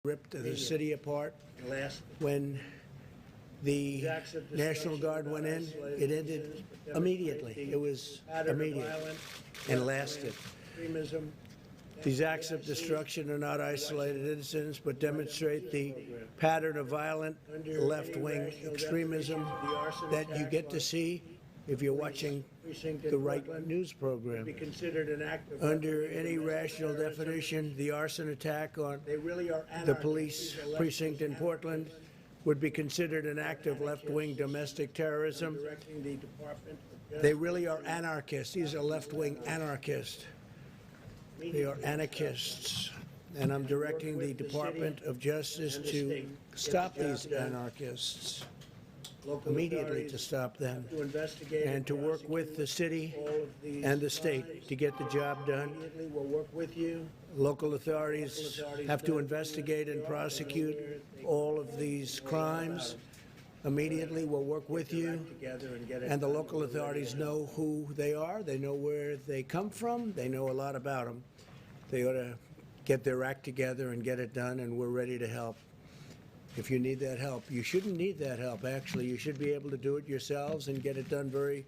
ripped the city apart. When the National Guard went in, it ended immediately. It was immediate and lasted. These acts of destruction are not isolated incidents, but demonstrate the pattern of violent left-wing extremism that you get to see if you're watching the right news program. Under any rational definition, the arson attack on the police precinct in Portland would be considered an act of left-wing domestic terrorism. They really are anarchists. These are left-wing anarchists. They are anarchists. And I'm directing the Department of Justice to stop these anarchists, immediately to stop them, and to work with the city and the state to get the job done. Local authorities have to investigate and prosecute all of these crimes. Immediately, we'll work with you, and the local authorities know who they are. They know where they come from. They know a lot about them. They ought to get their act together and get it done, and we're ready to help. If you need that help, you shouldn't need that help, actually. You should be able to do it yourselves and get it done very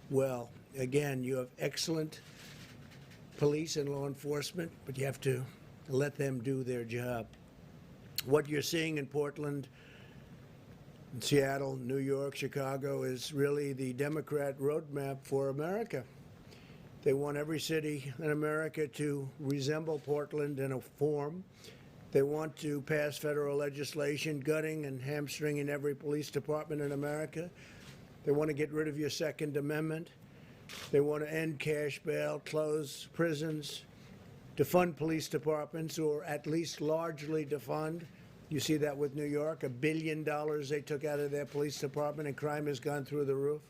well. Again, you have excellent police and law enforcement, but you have to let them do their job. What you're seeing in Portland, in Seattle, New York, Chicago is really the Democrat roadmap for America. They want every city in America to resemble Portland in a form. They want to pass federal legislation gutting and hamstringing every police department in America. They want to get rid of your Second Amendment. They want to end cash bail, close prisons, defund police departments, or at least largely defund. You see that with New York, $1 billion they took out of their police department, and crime has gone through the roof.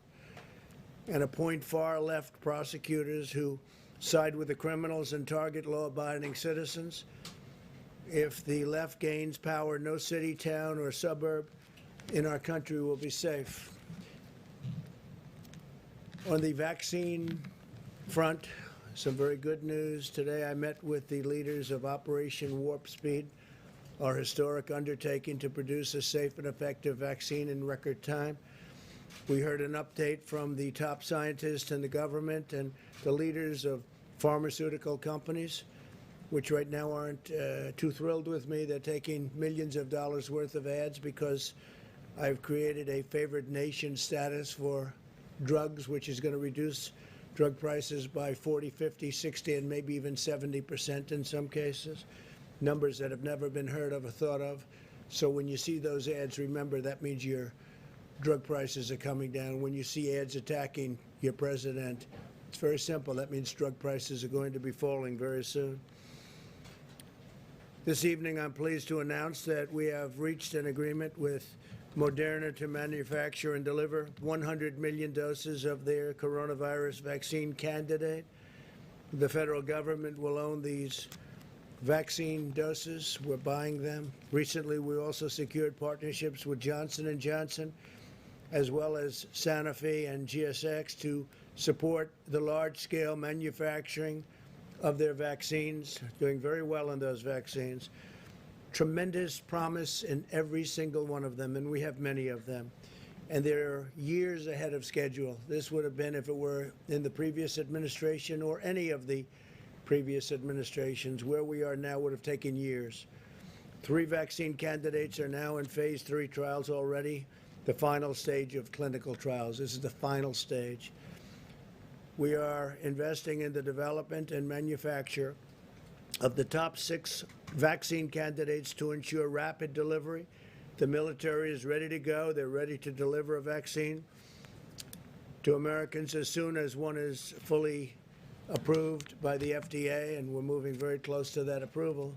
And appoint far-left prosecutors who side with the criminals and target law-abiding citizens. If the left gains power, no city, town, or suburb in our country will be safe. On the vaccine front, some very good news. Today I met with the leaders of Operation Warp Speed, our historic undertaking to produce a safe and effective vaccine in record time. We heard an update from the top scientists in the government and the leaders of pharmaceutical companies, which right now aren't too thrilled with me. They're taking millions of dollars worth of ads because I've created a favored nation status for drugs, which is going to reduce drug prices by 40, 50, 60, and maybe even 70% in some cases. Numbers that have never been heard of or thought of. So when you see those ads, remember that means your drug prices are coming down. When you see ads attacking your president, it's very simple. That means drug prices are going to be falling very soon. This evening, I'm pleased to announce that we have reached an agreement with Moderna to manufacture and deliver 100 million doses of their coronavirus vaccine candidate. The federal government will own these vaccine doses. We're buying them. Recently, we also secured partnerships with Johnson & Johnson, as well as Sanofi and GSX, to support the large-scale manufacturing of their vaccines, doing very well in those vaccines. Tremendous promise in every single one of them, and we have many of them. And they're years ahead of schedule. This would have been if it were in the previous administration or any of the previous administrations. Where we are now would have taken years. 3 vaccine candidates are now in phase 3 trials already, the final stage of clinical trials. This is the final stage. We are investing in the development and manufacture of the top 6 vaccine candidates to ensure rapid delivery. The military is ready to go. They're ready to deliver a vaccine to Americans as soon as one is fully approved by the FDA, and we're moving very close to that approval.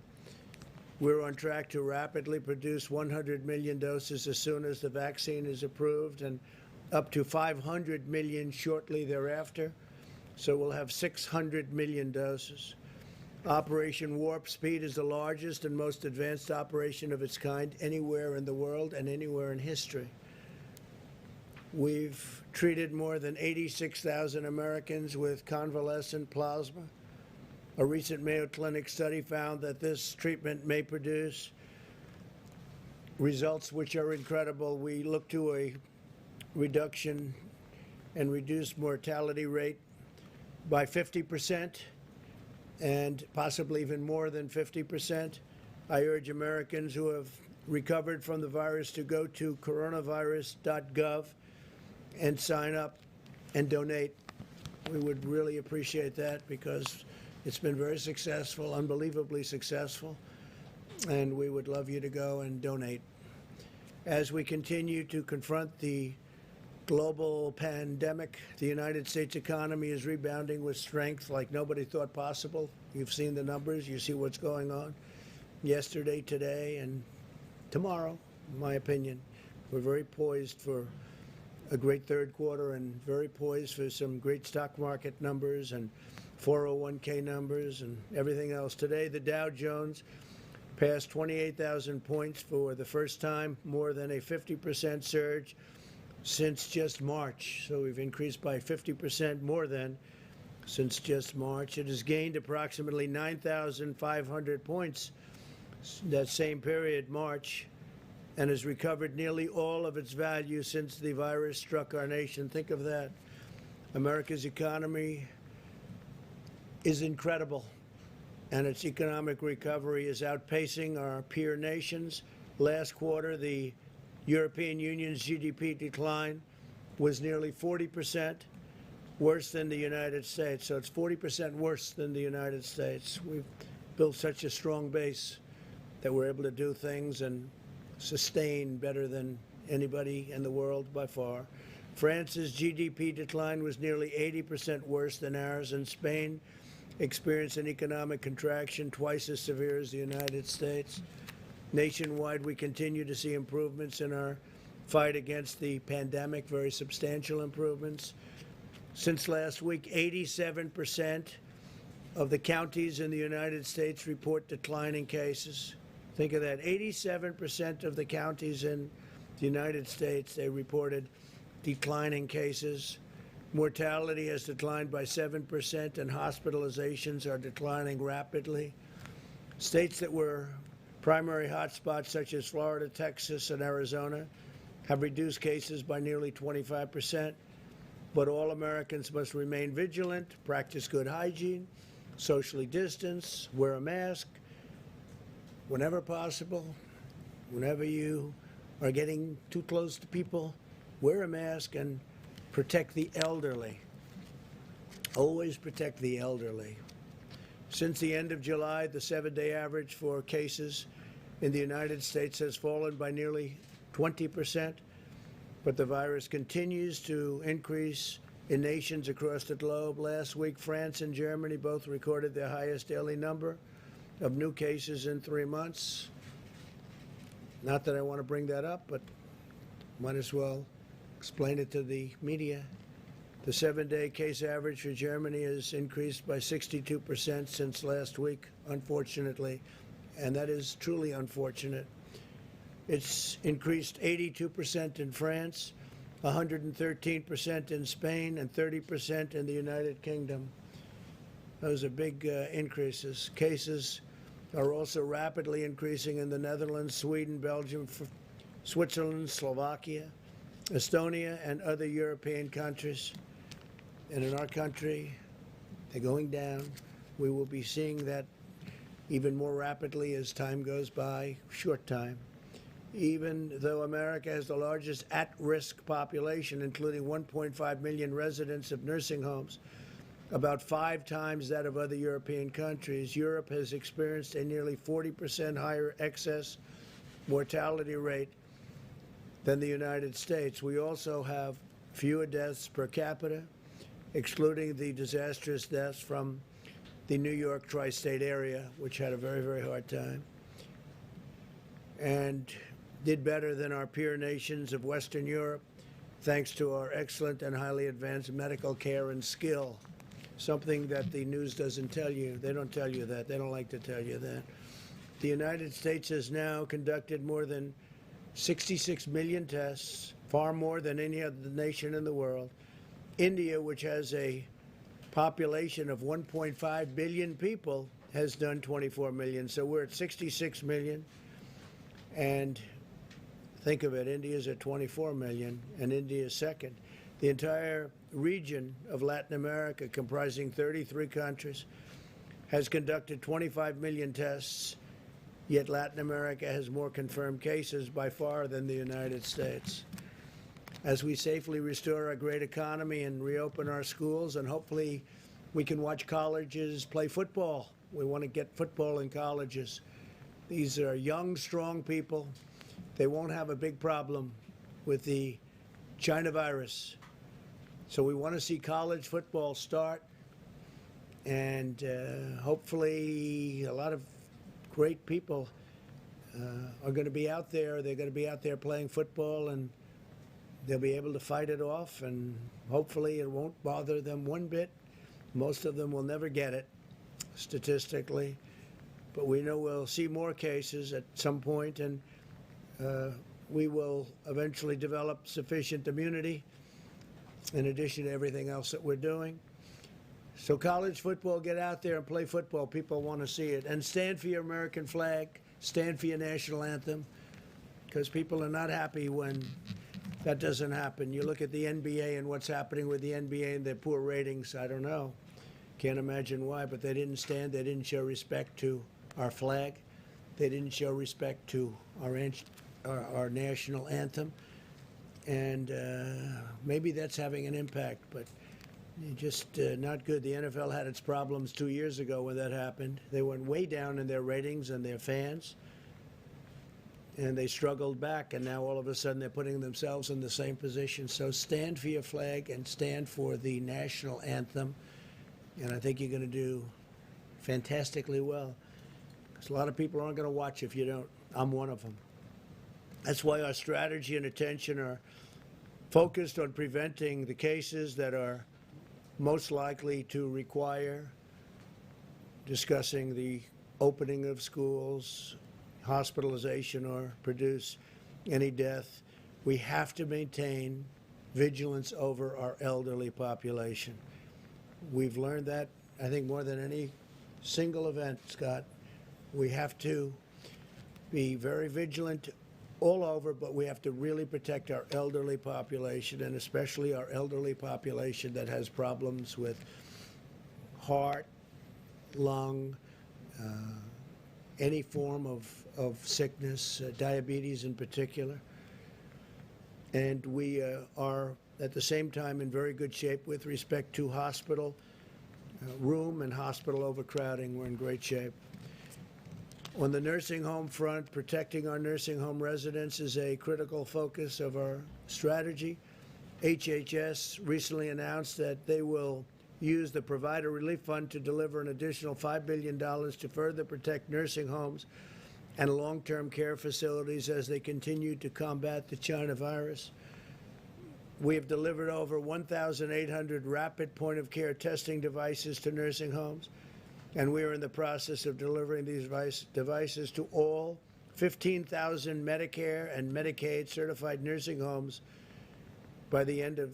We're on track to rapidly produce 100 million doses as soon as the vaccine is approved, and up to 500 million shortly thereafter. So we'll have 600 million doses. Operation Warp Speed is the largest and most advanced operation of its kind anywhere in the world and anywhere in history. We've treated more than 86,000 Americans with convalescent plasma. A recent Mayo Clinic study found that this treatment may produce results which are incredible. We look to a reduction and reduced mortality rate by 50% and possibly even more than 50%. I urge Americans who have recovered from the virus to go to coronavirus.gov and sign up and donate. We would really appreciate that because it's been very successful, unbelievably successful, and we would love you to go and donate. As we continue to confront the global pandemic, the United States economy is rebounding with strength like nobody thought possible. You've seen the numbers, you see what's going on yesterday, today, and tomorrow, in my opinion. We're very poised for a great third quarter and very poised for some great stock market numbers and 401k numbers and everything else. Today, the Dow Jones passed 28,000 points for the first time, more than a 50% surge since just March. So we've increased by 50% more than since just March. It has gained approximately 9,500 points that same period, March, and has recovered nearly all of its value since the virus struck our nation. Think of that. America's economy is incredible, and its economic recovery is outpacing our peer nations. Last quarter, the European Union's GDP decline was nearly 40% worse than the United States. So it's 40% worse than the United States. We've built such a strong base that we're able to do things and sustain better than anybody in the world by far. France's GDP decline was nearly 80% worse than ours, and Spain experienced an economic contraction twice as severe as the United States. Nationwide, we continue to see improvements in our fight against the pandemic, very substantial improvements. Since last week, 87% of the counties in the United States report declining cases. Think of that, 87% of the counties in the United States, they reported declining cases. Mortality has declined by 7%, and hospitalizations are declining rapidly. States that were primary hotspots, such as Florida, Texas, and Arizona, have reduced cases by nearly 25%. But all Americans must remain vigilant, practice good hygiene, socially distance, wear a mask whenever possible. Whenever you are getting too close to people, wear a mask and protect the elderly. Always protect the elderly. Since the end of July, the 7-day average for cases in the United States has fallen by nearly 20%, but the virus continues to increase in nations across the globe. Last week, France and Germany both recorded their highest daily number of new cases in 3 months. Not that I want to bring that up, but might as well explain it to the media. The 7-day case average for Germany has increased by 62% since last week, unfortunately, and that is truly unfortunate. It's increased 82% in France, 113% in Spain, and 30% in the United Kingdom. Those are big increases. Cases are also rapidly increasing in the Netherlands, Sweden, Belgium, Switzerland, Slovakia, Estonia, and other European countries. And in our country, they're going down. We will be seeing that even more rapidly as time goes by, short time. Even though America has the largest at-risk population, including 1.5 million residents of nursing homes, about 5 times that of other European countries, Europe has experienced a nearly 40% higher excess mortality rate than the United States. We also have fewer deaths per capita, excluding the disastrous deaths from the New York tri-state area, which had a very, very hard time, and did better than our peer nations of Western Europe, thanks to our excellent and highly advanced medical care and skill, something that the news doesn't tell you. They don't tell you that. They don't like to tell you that. The United States has now conducted more than 66 million tests, far more than any other nation in the world. India, which has a population of 1.5 billion people, has done 24 million. So we're at 66 million. And Think of it, India's at 24 million, and India is second. The entire region of Latin America, comprising 33 countries, has conducted 25 million tests, yet Latin America has more confirmed cases by far than the United States. As we safely restore our great economy and reopen our schools, and hopefully we can watch colleges play football. We want to get football in colleges. These are young, strong people. They won't have a big problem with the China virus. So we want to see college football start, and hopefully a lot of great people are going to be out there. They're going to be out there playing football, and they'll be able to fight it off, and hopefully it won't bother them one bit. Most of them will never get it, statistically. But we know we'll see more cases at some point, and we will eventually develop sufficient immunity in addition to everything else that we're doing. So college football, get out there and play football. People want to see it. And stand for your American flag, stand for your national anthem, because people are not happy when that doesn't happen. You look at the NBA and what's happening with the NBA and their poor ratings. I don't know. Can't imagine why, but they didn't stand. They didn't show respect to our flag. They didn't show respect to our national anthem. And maybe that's having an impact, but just not good. The NFL had its problems 2 years ago when that happened. They went way down in their ratings and their fans, and they struggled back, and now all of a sudden they're putting themselves in the same position. So stand for your flag and stand for the national anthem, and I think you're going to do fantastically well, because a lot of people aren't going to watch if you don't. I'm one of them. That's why our strategy and attention are focused on preventing the cases that are most likely to require discussing the opening of schools, hospitalization, or produce any death. We have to maintain vigilance over our elderly population. We've learned that, I think, more than any single event, Scott. We have to be very vigilant all over, but we have to really protect our elderly population, and especially our elderly population that has problems with heart, lung, any form of sickness, diabetes in particular. And we are at the same time in very good shape with respect to hospital room and hospital overcrowding. We're in great shape. On the nursing home front, protecting our nursing home residents is a critical focus of our strategy. HHS recently announced that they will use the Provider Relief Fund to deliver an additional $5 billion to further protect nursing homes and long-term care facilities as they continue to combat the China virus. We have delivered over 1,800 rapid point-of-care testing devices to nursing homes, and we are in the process of delivering these devices to all 15,000 Medicare and Medicaid certified nursing homes by the end of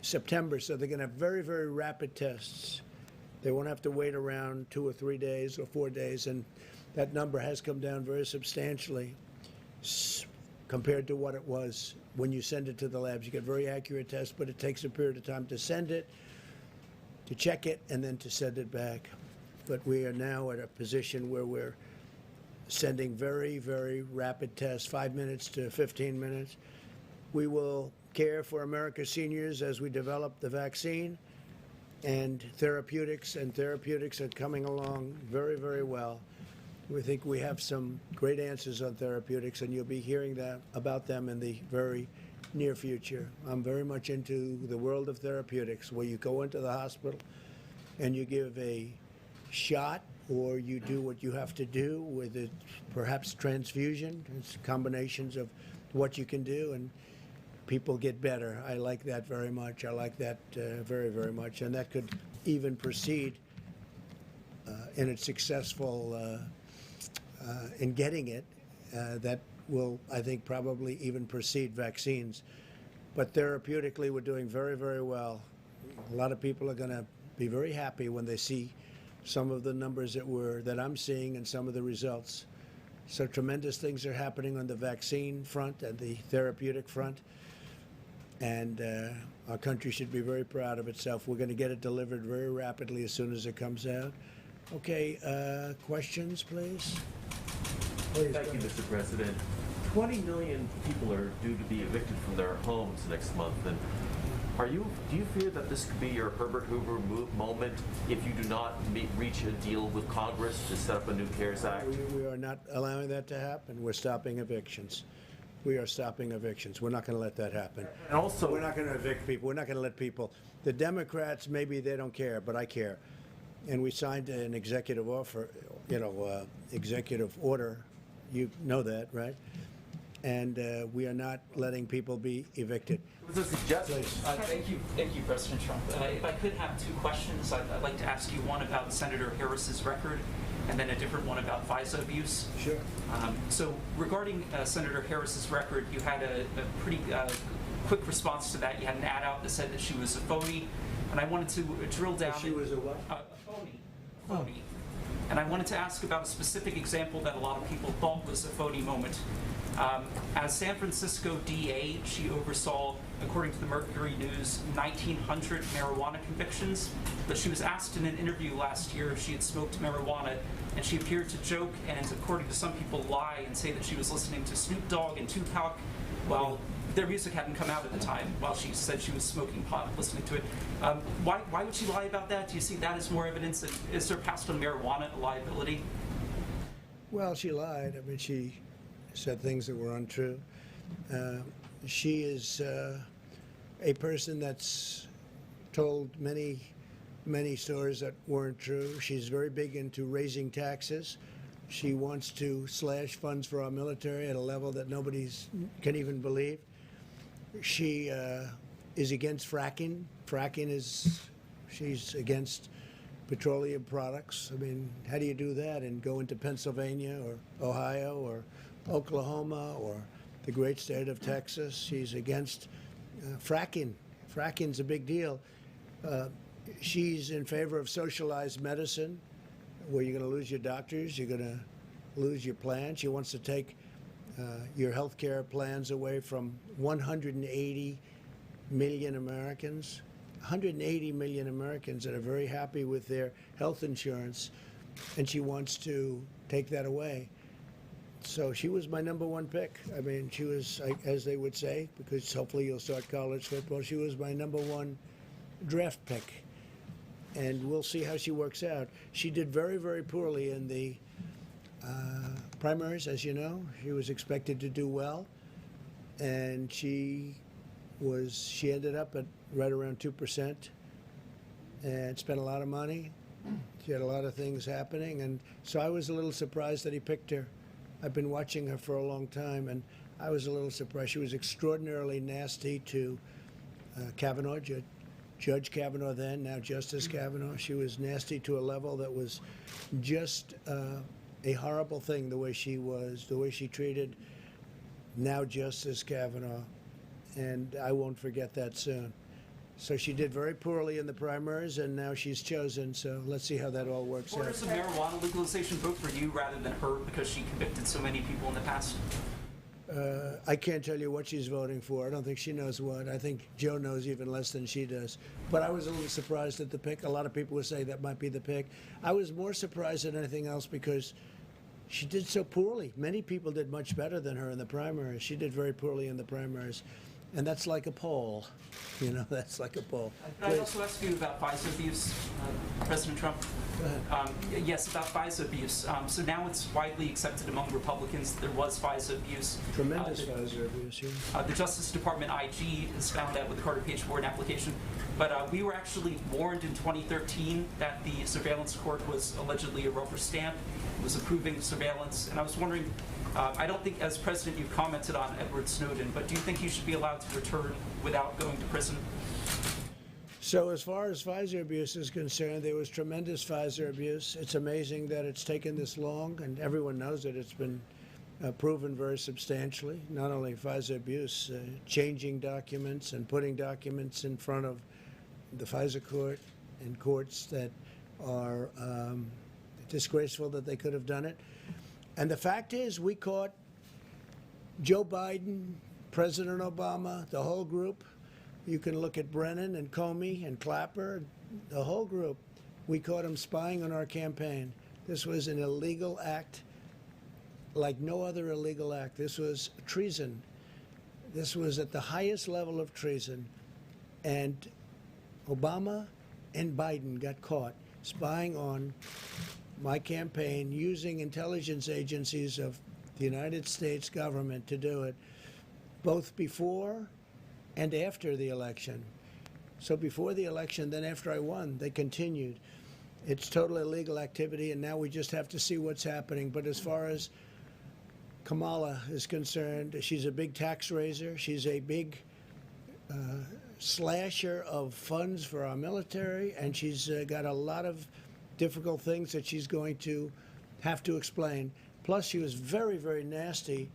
September. So they're going to have very, very rapid tests. They won't have to wait around 2 or 3 days or 4 days, and that number has come down very substantially compared to what it was when you send it to the labs. You get very accurate tests, but it takes a period of time to send it, to check it, and then to send it back. But we are now at a position where we're sending very, very rapid tests, 5 minutes to 15 minutes. We will care for America's seniors as we develop the vaccine and therapeutics are coming along very, very well. We think we have some great answers on therapeutics, and you'll be hearing about them in the very near future. I'm very much into the world of therapeutics, where you go into the hospital and you give a shot, or you do what you have to do with it, perhaps transfusion. It's combinations of what you can do, and people get better. I like that very much. I like that very, very much. And that could even proceed in its successful in getting it. That will, I think, probably even precede vaccines. But therapeutically, we're doing very, very well. A lot of people are going to be very happy when they see some of the numbers that I'm seeing and some of the results. So tremendous things are happening on the vaccine front and the therapeutic front. And our country should be very proud of itself. We're going to get it delivered very rapidly as soon as it comes out. Okay, questions, please? Thank you, Mr. President. 20 million people are due to be evicted from their homes next month. And do you fear that this could be your Herbert Hoover moment if you do not reach a deal with Congress to set up a new CARES Act? We are not allowing that to happen. We're stopping evictions. We are stopping evictions. We're not going to let that happen. And also, we're not going to evict people. We're not going to let people. The Democrats, maybe they don't care, but I care. And we signed an executive executive order. You know that, right? And we are not letting people be evicted. It was a suggestion. Thank you, President Trump. If I could have two questions, I'd like to ask you one about Senator Harris's record, and then a different one about FISA abuse. Sure. So regarding Senator Harris's record, you had a pretty quick response to that. You had an ad out that said that she was a phony, and I wanted to drill down. She was a what? A phony. Phony. And I wanted to ask about a specific example that a lot of people thought was a phony moment. As San Francisco DA, she oversaw, according to the Mercury News, 1,900 marijuana convictions. But she was asked in an interview last year if she had smoked marijuana, and she appeared to joke and, according to some people, lie and say that she was listening to Snoop Dogg and Tupac while their music hadn't come out at the time, while she said she was smoking pot and listening to it. Why would she lie about that? Do you see that as more evidence that is surpassed on marijuana a liability? Well, she lied. I mean, she said things that were untrue. She is a person that's told many stories that weren't true. She's very big into raising taxes. She wants to slash funds for our military at a level that nobody can even believe. She is against fracking. She's against petroleum products. I mean, how do you do that and go into Pennsylvania or Ohio or Oklahoma or the great state of Texas? She's against fracking. Fracking's a big deal. She's in favor of socialized medicine, where you're going to lose your doctors, you're going to lose your plans. She wants to take your health care plans away from 180 million Americans. 180 million Americans that are very happy with their health insurance, and she wants to take that away. So she was my number one pick. I mean, she was, as they would say, because hopefully you'll start college football, she was my number one draft pick. And we'll see how she works out. She did very, very poorly in the primaries, as you know. She was expected to do well, and she ended up at right around 2% and spent a lot of money. She had a lot of things happening, and so I was a little surprised that he picked her. I've been watching her for a long time, and I was a little surprised. She was extraordinarily nasty to Kavanaugh, Judge Kavanaugh then, now Justice Kavanaugh. She was nasty to a level that was just a horrible thing, the way she treated now Justice Kavanaugh, and I won't forget that soon. So she did very poorly in the primaries, and now she's chosen, so let's see how that all works out. Does the marijuana legalization vote for you rather than her because she convicted so many people in the past? I can't tell you what she's voting for. I don't think she knows what. I think Joe knows even less than she does. But I was a little surprised at the pick. A lot of people would say that might be the pick. I was more surprised than anything else because she did so poorly. Many people did much better than her in the primaries. She did very poorly in the primaries. And that's like a poll. You know, that's like a poll. Can I also ask you about FISA abuse, President Trump? Go ahead. Yes, about FISA abuse. So now it's widely accepted among Republicans that there was FISA abuse. Tremendous FISA abuse, yeah. The Justice Department IG has found that with the Carter Page Warren application. But we were actually warned in 2013 that the surveillance court was allegedly a rubber stamp. It was approving surveillance. And I was wondering, I don't think as president you've commented on Edward Snowden, but do you think he should be allowed to return without going to prison? So as far as FISA abuse is concerned, there was tremendous FISA abuse. It's amazing that it's taken this long, and everyone knows that it's been proven very substantially. Not only FISA abuse, changing documents and putting documents in front of the FISA court and courts that are disgraceful that they could have done it. And the fact is, we caught Joe Biden, President Obama, the whole group. You can look at Brennan and Comey and Clapper, the whole group. We caught them spying on our campaign. This was an illegal act like no other illegal act. This was treason. This was at the highest level of treason. And Obama and Biden got caught spying on my campaign using intelligence agencies of the United States government to do it, both before and after the election. So before the election, then after I won, they continued. It's total illegal activity, and now we just have to see what's happening. But as far as Kamala is concerned, she's a big tax raiser. She's a big slasher of funds for our military, and she's got a lot of difficult things that she's going to have to explain. Plus, she was very, very nasty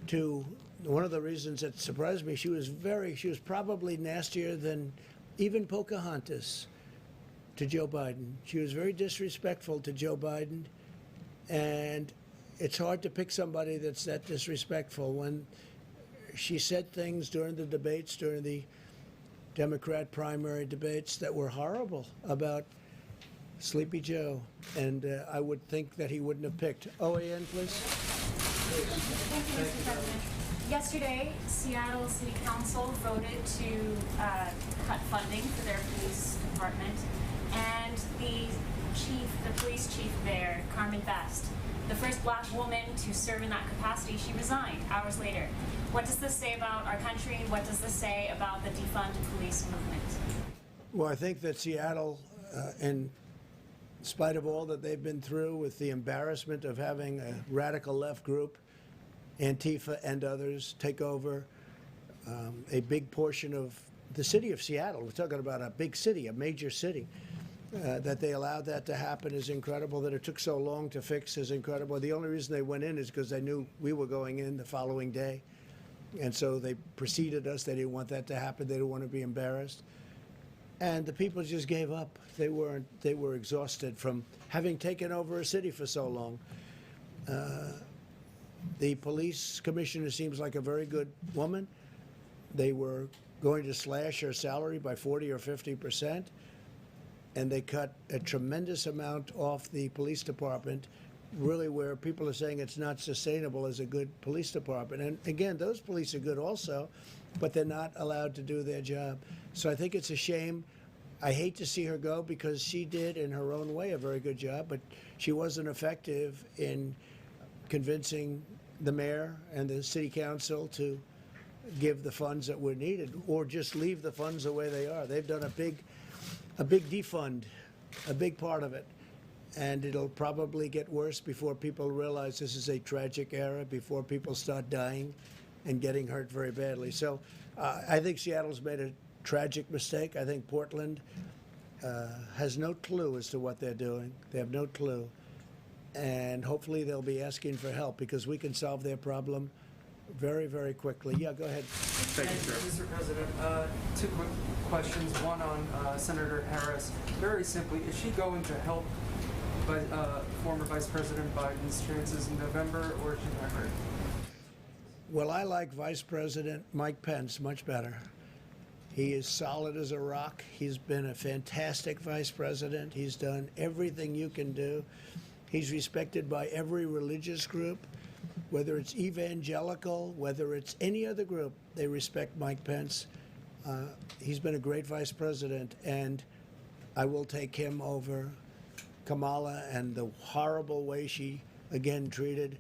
to one of the reasons that surprised me. She was probably nastier than even Pocahontas to Joe Biden. She was very disrespectful to Joe Biden, and it's hard to pick somebody that's that disrespectful. When she said things during the debates, during the Democrat primary debates, that were horrible about Sleepy Joe, and I would think that he wouldn't have picked. OAN, please. Thank you, Mr. President. Yesterday, Seattle City Council voted to cut funding for their police department, and the police chief there, Carmen Best, the first black woman to serve in that capacity, she resigned hours later. What does this say about our country? What does this say about the defund police movement? Well, I think that Seattle, in spite of all that they've been through with the embarrassment of having a radical left group, Antifa and others, take over a big portion of the city of Seattle. We're talking about a big city, a major city. That they allowed that to happen is incredible. That it took so long to fix is incredible. The only reason they went in is because they knew we were going in the following day. And so they preceded us. They didn't want that to happen. They didn't want to be embarrassed. And the people just gave up. They were exhausted from having taken over a city for so long. The police commissioner seems like a very good woman. They were going to slash her salary by 40 or 50%. And they cut a tremendous amount off the police department, really where people are saying it's not sustainable as a good police department. And again, those police are good also, but they're not allowed to do their job. So I think it's a shame. I hate to see her go because she did, in her own way, a very good job, but she wasn't effective in convincing the mayor and the city council to give the funds that were needed, or just leave the funds the way they are. They've done a big defund, a big part of it. And it'll probably get worse before people realize this is a tragic era, before people start dying and getting hurt very badly. So I think Seattle's made a tragic mistake. I think Portland has no clue as to what they're doing. They have no clue. And hopefully they'll be asking for help, because we can solve their problem very, very quickly. Yeah, go ahead. Thank you, sir. Mr. President, two quick questions. One on Senator Harris. Very simply, is she going to help former Vice President Biden's chances in November, or is she not hurt? Well, I like Vice President Mike Pence much better. He is solid as a rock. He's been a fantastic vice president. He's done everything you can do. He's respected by every religious group, whether it's evangelical, whether it's any other group. They respect Mike Pence. He's been a great vice president, and I will take him over Kamala and the horrible way she, again, treated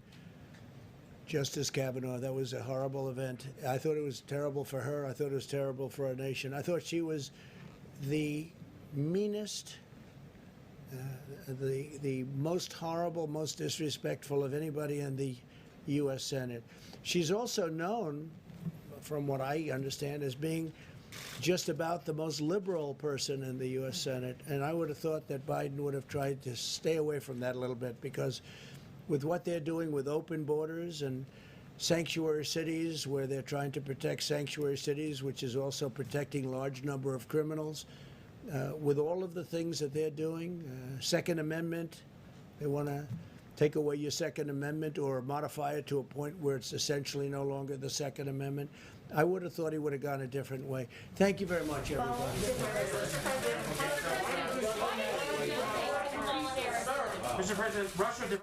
Justice Kavanaugh. That was a horrible event. I thought it was terrible for her. I thought it was terrible for our nation. I thought she was the meanest, the most horrible, most disrespectful of anybody in the U.S. Senate. She's also known, from what I understand, as being just about the most liberal person in the U.S. Senate. And I would have thought that Biden would have tried to stay away from that a little bit, because with what they're doing with open borders and sanctuary cities, where they're trying to protect sanctuary cities, which is also protecting large number of criminals, with all of the things that they're doing, Second Amendment, they want to take away your Second Amendment or modify it to a point where it's essentially no longer the Second Amendment. I would have thought he would have gone a different way. Thank you very much, everybody. Mr. President, Russia